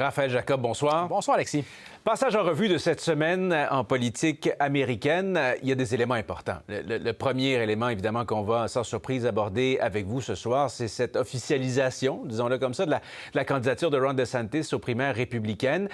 Raphaël Jacob, bonsoir. Bonsoir, Alexis. Passage en revue de cette semaine en politique américaine. Il y a des éléments importants. Le premier élément, évidemment, qu'on va sans surprise aborder avec vous ce soir, c'est cette officialisation, disons-le comme ça, de la candidature de Ron DeSantis aux primaires républicaines.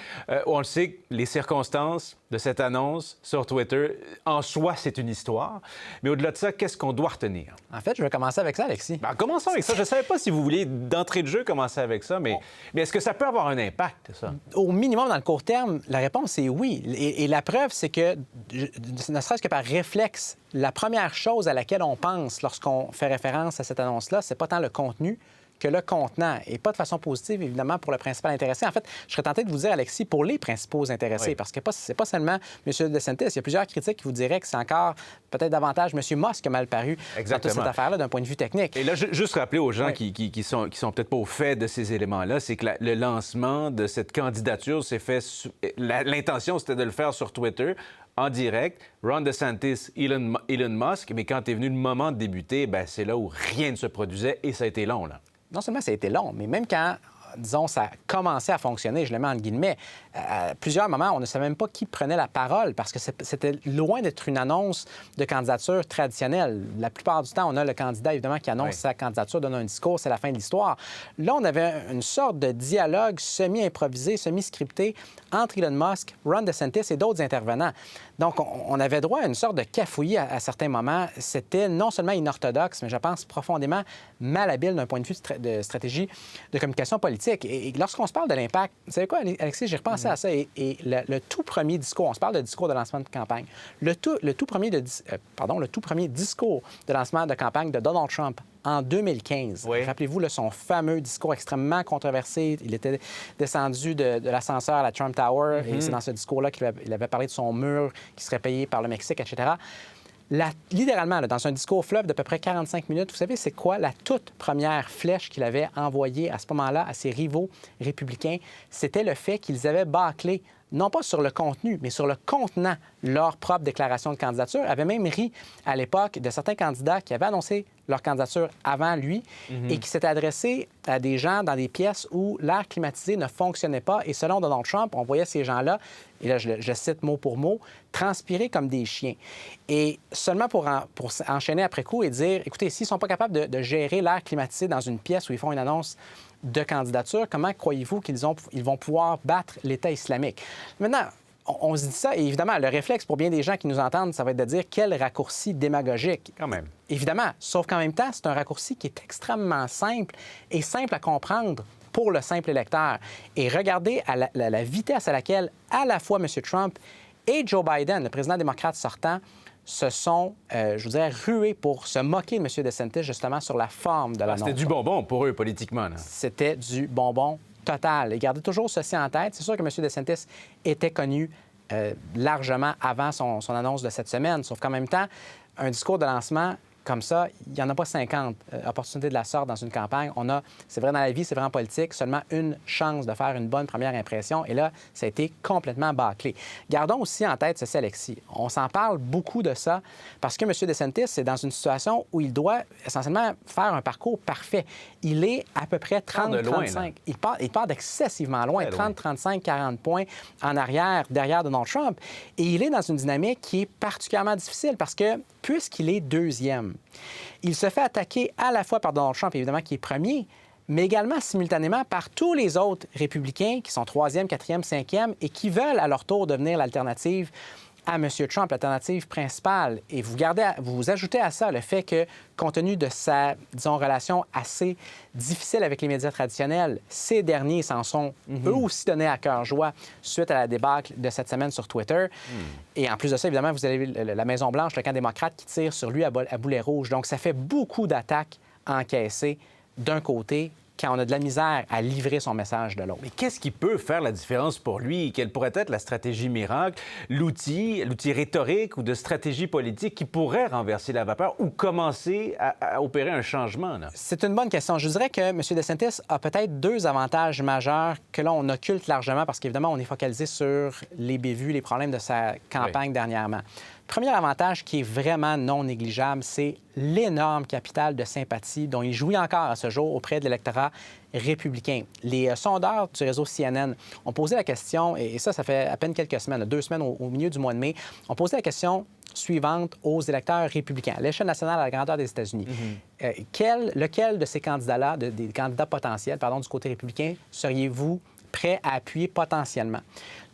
On le sait, les circonstances de cette annonce sur Twitter, en soi, c'est une histoire. Mais au-delà de ça, qu'est-ce qu'on doit retenir? En fait, je vais commencer avec ça, Alexis. Bien, commençons avec ça. Je ne savais pas si vous vouliez, d'entrée de jeu, commencer avec ça, mais est-ce que ça peut avoir un impact, ça? Au minimum, dans le court terme, la réponse est oui. Et la preuve, c'est que, ne serait-ce que par réflexe, la première chose à laquelle on pense lorsqu'on fait référence à cette annonce-là, c'est pas tant le contenu que le contenant, et pas de façon positive, évidemment, pour le principal intéressé. En fait, je serais tenté de vous dire, Alexis, pour les principaux intéressés, parce que c'est pas seulement M. DeSantis. Il y a plusieurs critiques qui vous diraient que c'est encore peut-être davantage M. Musk qui a mal paru dans toute cette affaire-là d'un point de vue technique. Et là, juste rappeler aux gens qui sont peut-être pas au fait de ces éléments-là, c'est que le lancement de cette candidature s'est fait... L'intention, c'était de le faire sur Twitter, en direct, Ron DeSantis, Elon Musk, mais quand est venu le moment de débuter, bien, c'est là où rien ne se produisait et ça a été long, là. Non seulement ça a été long, mais même quand, disons, ça a commencé à fonctionner, je le mets entre guillemets, à plusieurs moments, on ne savait même pas qui prenait la parole parce que c'était loin d'être une annonce de candidature traditionnelle. La plupart du temps, on a le candidat, évidemment, qui annonce sa candidature, donne un discours, c'est la fin de l'histoire. Là, on avait une sorte de dialogue semi-improvisé, semi-scripté entre Elon Musk, Ron DeSantis et d'autres intervenants. Donc, on avait droit à une sorte de cafouillis à certains moments. C'était non seulement inorthodoxe, mais je pense profondément malhabile d'un point de vue de stratégie de communication politique. Et lorsqu'on se parle de l'impact, vous savez quoi, Alexis, j'ai repensé à ça. Et le tout premier discours, on se parle de discours de lancement de campagne, le tout premier discours de lancement de campagne de Donald Trump en 2015. Oui. Rappelez-vous son fameux discours extrêmement controversé. Il était descendu de l'ascenseur à la Trump Tower et c'est dans ce discours-là qu'il avait parlé de son mur qui serait payé par le Mexique, etc. Littéralement, dans un discours fleuve d'à peu près 45 minutes, vous savez, c'est quoi la toute première flèche qu'il avait envoyée à ce moment-là à ses rivaux républicains? C'était le fait qu'ils avaient bâclé, non pas sur le contenu, mais sur le contenant, leur propre déclaration de candidature. Avait même ri à l'époque de certains candidats qui avaient annoncé leur candidature avant lui et qui s'étaient adressés à des gens dans des pièces où l'air climatisé ne fonctionnait pas. Et selon Donald Trump, on voyait ces gens-là, et là je cite mot pour mot, transpirer comme des chiens. Et seulement pour enchaîner après coup et dire, écoutez, s'ils ne sont pas capables de gérer l'air climatisé dans une pièce où ils font une annonce de candidature, comment croyez-vous qu'ils vont pouvoir battre l'État islamique? Maintenant, on se dit ça, et évidemment, le réflexe pour bien des gens qui nous entendent, ça va être de dire quel raccourci démagogique. Quand même. Évidemment, sauf qu'en même temps, c'est un raccourci qui est extrêmement simple et simple à comprendre pour le simple électeur. Et regardez à la vitesse à laquelle, à la fois M. Trump et Joe Biden, le président démocrate sortant, se sont, je vous dirais, rués pour se moquer de M. DeSantis, justement, sur la forme de l'annonce. C'était du bonbon pour eux, politiquement, là. C'était du bonbon total. Et gardez toujours ceci en tête. C'est sûr que M. DeSantis était connu largement avant son annonce de cette semaine, sauf qu'en même temps, un discours de lancement comme ça, il n'y en a pas 50 opportunités de la sorte dans une campagne. On a, c'est vrai dans la vie, c'est vrai en politique, seulement une chance de faire une bonne première impression. Et là, ça a été complètement bâclé. Gardons aussi en tête ceci, Alexis. On s'en parle beaucoup de ça parce que M. DeSantis est dans une situation où il doit essentiellement faire un parcours parfait. Il est à peu près 30-35. Il part d'excessivement loin, 30, 35, 40 points en arrière, derrière Donald Trump. Et il est dans une dynamique qui est particulièrement difficile parce que, puisqu'il est deuxième, il se fait attaquer à la fois par Donald Trump, évidemment, qui est premier, mais également simultanément par tous les autres républicains qui sont troisième, quatrième, cinquième et qui veulent à leur tour devenir l'alternative à M. Trump, l'alternative principale. Et vous ajoutez à ça le fait que, compte tenu de sa, disons, relation assez difficile avec les médias traditionnels, ces derniers s'en sont eux aussi donnés à cœur joie suite à la débâcle de cette semaine sur Twitter. Et en plus de ça, évidemment, vous avez la Maison-Blanche, le camp démocrate, qui tire sur lui à boulet rouge. Donc, ça fait beaucoup d'attaques encaissées d'un côté quand on a de la misère à livrer son message de l'autre. Mais qu'est-ce qui peut faire la différence pour lui? Quelle pourrait être la stratégie miracle, l'outil rhétorique ou de stratégie politique qui pourrait renverser la vapeur ou commencer à opérer un changement, là? C'est une bonne question. Je dirais que M. DeSantis a peut-être deux avantages majeurs que là, on occulte largement parce qu'évidemment, on est focalisé sur les bévues, les problèmes de sa campagne dernièrement. Premier avantage qui est vraiment non négligeable, c'est l'énorme capital de sympathie dont il jouit encore à ce jour auprès de l'électorat républicain. Les sondeurs du réseau CNN ont posé la question, et ça fait à peine quelques semaines, 2 semaines au milieu du mois de mai, ont posé la question suivante aux électeurs républicains, à l'échelle nationale à la grandeur des États-Unis. Lequel de ces candidats-là, des candidats potentiels, du côté républicain, seriez-vous prêt à appuyer potentiellement?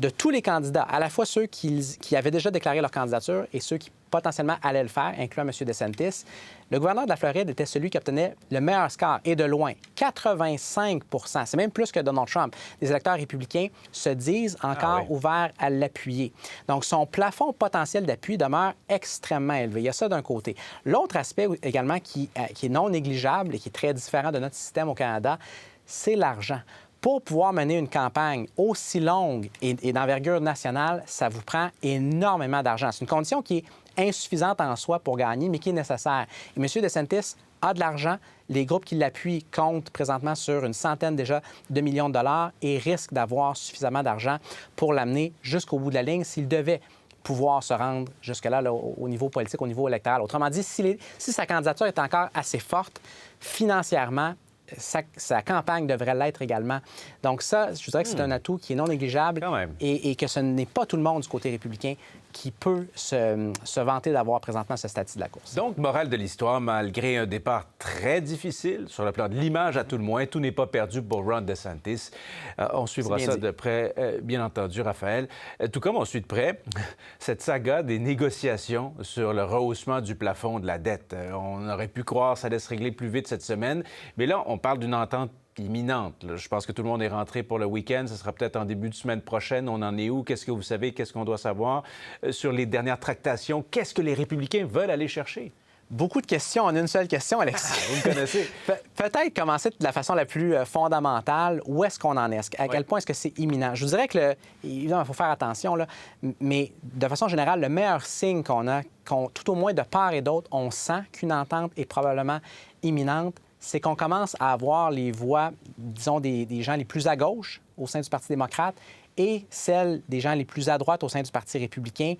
De tous les candidats, à la fois ceux qui avaient déjà déclaré leur candidature et ceux qui potentiellement allaient le faire, incluant M. DeSantis, le gouverneur de la Floride était celui qui obtenait le meilleur score, et de loin, 85 %. C'est même plus que Donald Trump. Les électeurs républicains se disent encore ouverts à l'appuyer. Donc, son plafond potentiel d'appui demeure extrêmement élevé. Il y a ça d'un côté. L'autre aspect également qui est non négligeable et qui est très différent de notre système au Canada, c'est l'argent. Pour pouvoir mener une campagne aussi longue et d'envergure nationale, ça vous prend énormément d'argent. C'est une condition qui est insuffisante en soi pour gagner, mais qui est nécessaire. Et M. DeSantis a de l'argent. Les groupes qui l'appuient comptent présentement sur une centaine déjà de millions de dollars et risquent d'avoir suffisamment d'argent pour l'amener jusqu'au bout de la ligne s'il devait pouvoir se rendre jusque-là là, au niveau politique, au niveau électoral. Autrement dit, si sa candidature est encore assez forte financièrement, sa campagne devrait l'être également. Donc ça, je dirais que c'est un atout qui est non négligeable et que ce n'est pas tout le monde du côté républicain qui peut se vanter d'avoir présentement ce statut de la course. Donc, morale de l'histoire, malgré un départ très difficile, sur le plan de l'image à tout le moins, tout n'est pas perdu pour Ron DeSantis. On suivra ça de près, bien entendu, Raphaël. Tout comme on suit de près cette saga des négociations sur le rehaussement du plafond de la dette. On aurait pu croire que ça allait se régler plus vite cette semaine, mais là, on parle d'une entente imminente. Là. Je pense que tout le monde est rentré pour le week-end. Ce sera peut-être en début de semaine prochaine. On en est où? Qu'est-ce que vous savez? Qu'est-ce qu'on doit savoir? Sur les dernières tractations, qu'est-ce que les républicains veulent aller chercher? Beaucoup de questions en une seule question, Alexis. Vous me connaissez. Peut-être commencer de la façon la plus fondamentale. Où est-ce qu'on en est? À quel point est-ce que c'est imminent? Je vous dirais que, évidemment, il faut faire attention, là, mais de façon générale, le meilleur signe qu'on a, tout au moins de part et d'autre, on sent qu'une entente est probablement imminente, c'est qu'on commence à avoir les voix, disons, des gens les plus à gauche au sein du Parti démocrate et celles des gens les plus à droite au sein du Parti républicain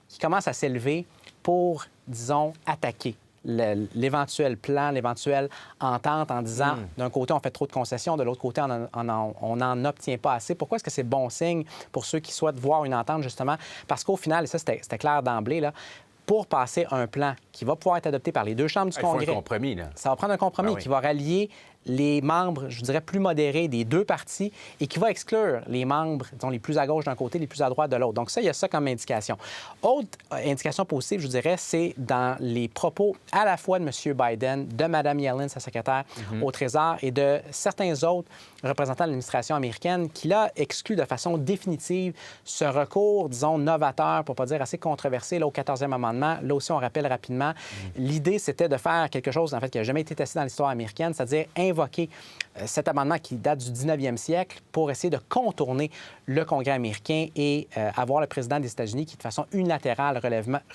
qui commencent à s'élever pour, disons, attaquer l'éventuel plan, l'éventuelle entente en disant, d'un côté, on fait trop de concessions, de l'autre côté, on n'en obtient pas assez. Pourquoi est-ce que c'est bon signe pour ceux qui souhaitent voir une entente, justement? Parce qu'au final, et ça, c'était clair d'emblée, là, pour passer un plan qui va pouvoir être adopté par les deux chambres du Congrès. Il faut un compromis, là. Ça va prendre un compromis qui va rallier les membres, je dirais, plus modérés des deux partis et qui va exclure les membres, disons, les plus à gauche d'un côté, les plus à droite de l'autre. Donc ça, il y a ça comme indication. Autre indication positive, je dirais, c'est dans les propos à la fois de M. Biden, de Mme Yellen, sa secrétaire au Trésor, et de certains autres représentants de l'administration américaine qui, là, excluent de façon définitive ce recours, disons, novateur, pour ne pas dire assez controversé, là, au 14e amendement. Là aussi, on rappelle rapidement, l'idée, c'était de faire quelque chose, en fait, qui n'a jamais été testé dans l'histoire américaine, c'est-à-dire invoquer cet amendement qui date du 19e siècle pour essayer de contourner le Congrès américain et avoir le président des États-Unis qui, de façon unilatérale,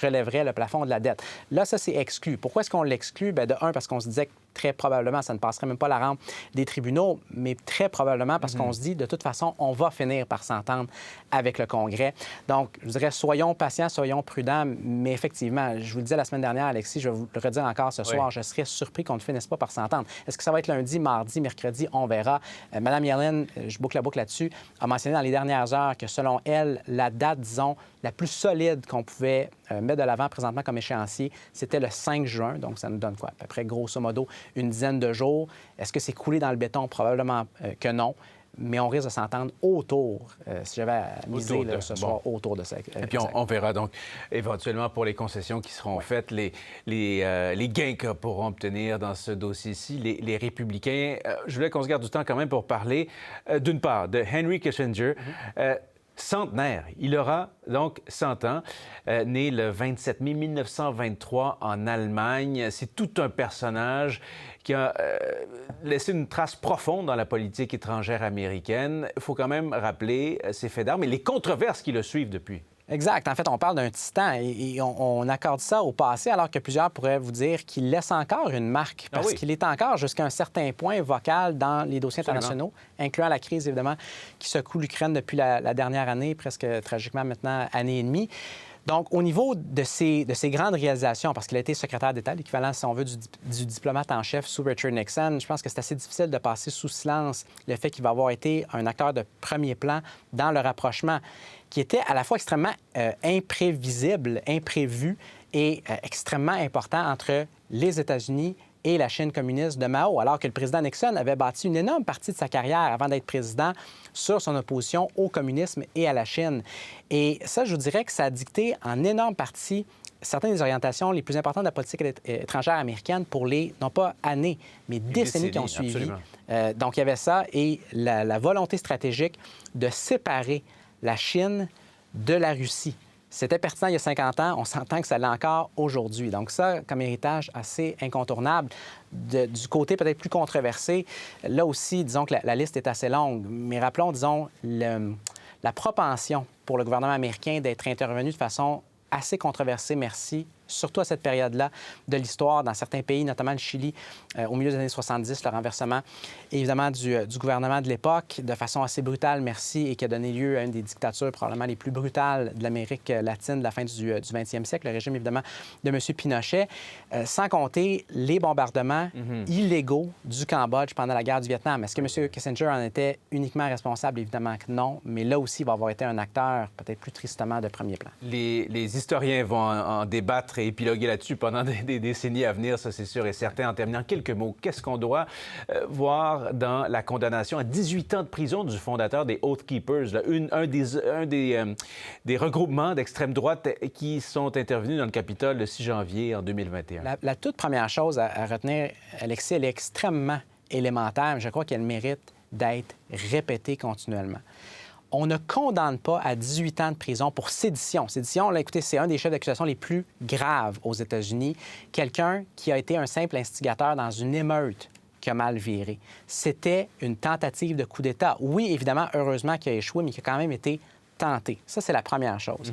relèverait le plafond de la dette. Là, ça, c'est exclu. Pourquoi est-ce qu'on l'exclut? Bien, de un, parce qu'on se disait que très probablement, ça ne passerait même pas la rampe des tribunaux, mais très probablement parce qu'on se dit, de toute façon, on va finir par s'entendre avec le Congrès. Donc, je dirais, soyons patients, soyons prudents, mais effectivement, je vous le disais la semaine dernière, Alexis, je vais vous le redire encore ce soir, je serais surpris qu'on ne finisse pas par s'entendre. Est-ce que ça va être lundi, mardi, mercredi? On verra. Mme Yellen, je boucle la boucle là-dessus, a mentionné dans les dernières heures que, selon elle, la date, disons, la plus solide qu'on pouvait mettre de l'avant présentement comme échéancier, c'était le 5 juin. Donc, ça nous donne quoi? À peu près, grosso modo, une dizaine de jours. Est-ce que c'est coulé dans le béton? Probablement que non. Mais on risque de s'entendre autour, si j'avais à miser ce soir, autour de ça. Et puis, on verra donc éventuellement pour les concessions qui seront faites, les gains que pourront obtenir dans ce dossier-ci les républicains. Je voulais qu'on se garde du temps quand même pour parler, d'une part, de Henry Kissinger, centenaire. Il aura donc 100 ans, né le 27 mai 1923 en Allemagne. C'est tout un personnage qui a laissé une trace profonde dans la politique étrangère américaine. Il faut quand même rappeler ses faits d'armes et les controverses qui le suivent depuis. Exact. En fait, on parle d'un titan et on accorde ça au passé, alors que plusieurs pourraient vous dire qu'il laisse encore une marque, parce qu'il est encore jusqu'à un certain point vocal dans les dossiers internationaux, incluant la crise, évidemment, qui secoue l'Ukraine depuis la dernière année, presque tragiquement maintenant, année et demie. Donc, au niveau de ses grandes réalisations, parce qu'il a été secrétaire d'État, l'équivalent, si on veut, du diplomate en chef sous Richard Nixon, je pense que c'est assez difficile de passer sous silence le fait qu'il va avoir été un acteur de premier plan dans le rapprochement, qui était à la fois extrêmement imprévisible, imprévu et extrêmement important entre les États-Unis et la Chine communiste de Mao, alors que le président Nixon avait bâti une énorme partie de sa carrière avant d'être président sur son opposition au communisme et à la Chine. Et ça, je vous dirais que ça a dicté en énorme partie certaines des orientations les plus importantes de la politique étrangère américaine pour les, non pas années, mais décennies qui ont suivi. Donc, il y avait ça et la volonté stratégique de séparer la Chine de la Russie. C'était pertinent il y a 50 ans, on s'entend que ça l'est encore aujourd'hui. Donc ça, comme héritage assez incontournable. Du côté peut-être plus controversé, là aussi, disons que la liste est assez longue. Mais rappelons, disons, la propension pour le gouvernement américain d'être intervenu de façon assez controversée, merci, surtout à cette période-là de l'histoire dans certains pays, notamment le Chili, au milieu des années 70, le renversement, évidemment, du gouvernement de l'époque, de façon assez brutale, merci, et qui a donné lieu à une des dictatures probablement les plus brutales de l'Amérique latine de la fin du 20e siècle, le régime, évidemment, de M. Pinochet, sans compter les bombardements illégaux du Cambodge pendant la guerre du Vietnam. Est-ce que M. Kissinger en était uniquement responsable? Évidemment que non, mais là aussi, il va avoir été un acteur, peut-être plus tristement, de premier plan. Les historiens vont en débattre et épiloguer là-dessus pendant des décennies à venir, ça c'est sûr et certain. En terminant, quelques mots. Qu'est-ce qu'on doit voir dans la condamnation à 18 ans de prison du fondateur des Oath Keepers, là, un des regroupements d'extrême droite qui sont intervenus dans le Capitole le 6 janvier en 2021? La toute première chose à retenir, Alexis, elle est extrêmement élémentaire, mais je crois qu'elle mérite d'être répétée continuellement. On ne condamne pas à 18 ans de prison pour sédition. Sédition, là, écoutez, c'est un des chefs d'accusation les plus graves aux États-Unis. Quelqu'un qui a été un simple instigateur dans une émeute qui a mal viré. C'était une tentative de coup d'État. Oui, évidemment, heureusement qu'il a échoué, mais qui a quand même été tenté. Ça, c'est la première chose.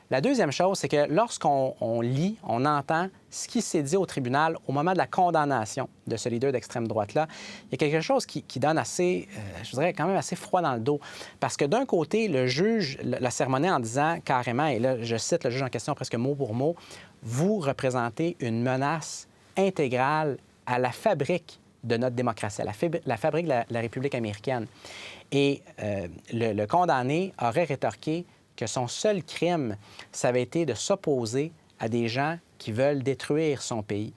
La deuxième chose, c'est que lorsqu'on lit, on entend ce qui s'est dit au tribunal au moment de la condamnation de ce leader d'extrême droite-là, il y a quelque chose qui donne assez, je dirais, quand même assez froid dans le dos. Parce que d'un côté, le juge l'a sermonné en disant carrément, et là, je cite le juge en question presque mot pour mot, « Vous représentez une menace intégrale à la fabrique de notre démocratie, à la fabrique de la République américaine. » Et le condamné aurait rétorqué que son seul crime, ça avait été de s'opposer à des gens qui veulent détruire son pays.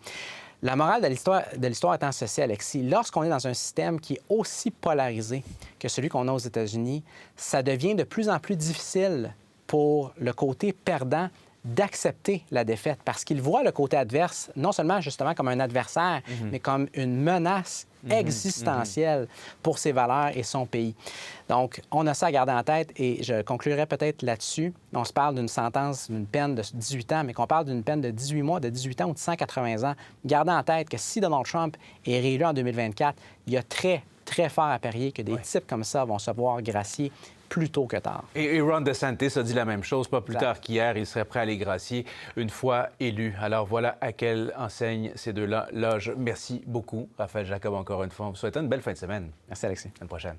La morale de l'histoire étant ceci, Alexis, lorsqu'on est dans un système qui est aussi polarisé que celui qu'on a aux États-Unis, ça devient de plus en plus difficile pour le côté perdant d'accepter la défaite parce qu'il voit le côté adverse non seulement justement comme un adversaire, mais comme une menace existentielle pour ses valeurs et son pays. Donc, on a ça à garder en tête et je conclurai peut-être là-dessus. On se parle d'une sentence, d'une peine de 18 ans, mais qu'on parle d'une peine de 18 mois, de 18 ans ou de 180 ans. Gardez en tête que si Donald Trump est réélu en 2024, il y a très fort à parier que des types comme ça vont se voir gracier plus tôt que tard. Et Ron DeSantis a dit la même chose, pas plus tard qu'hier. Il serait prêt à les gracier une fois élu. Alors voilà à quelle enseigne ces deux-là logent. Merci beaucoup, Raphaël Jacob, encore une fois. On vous souhaite une belle fin de semaine. Merci, Alexis. À la prochaine.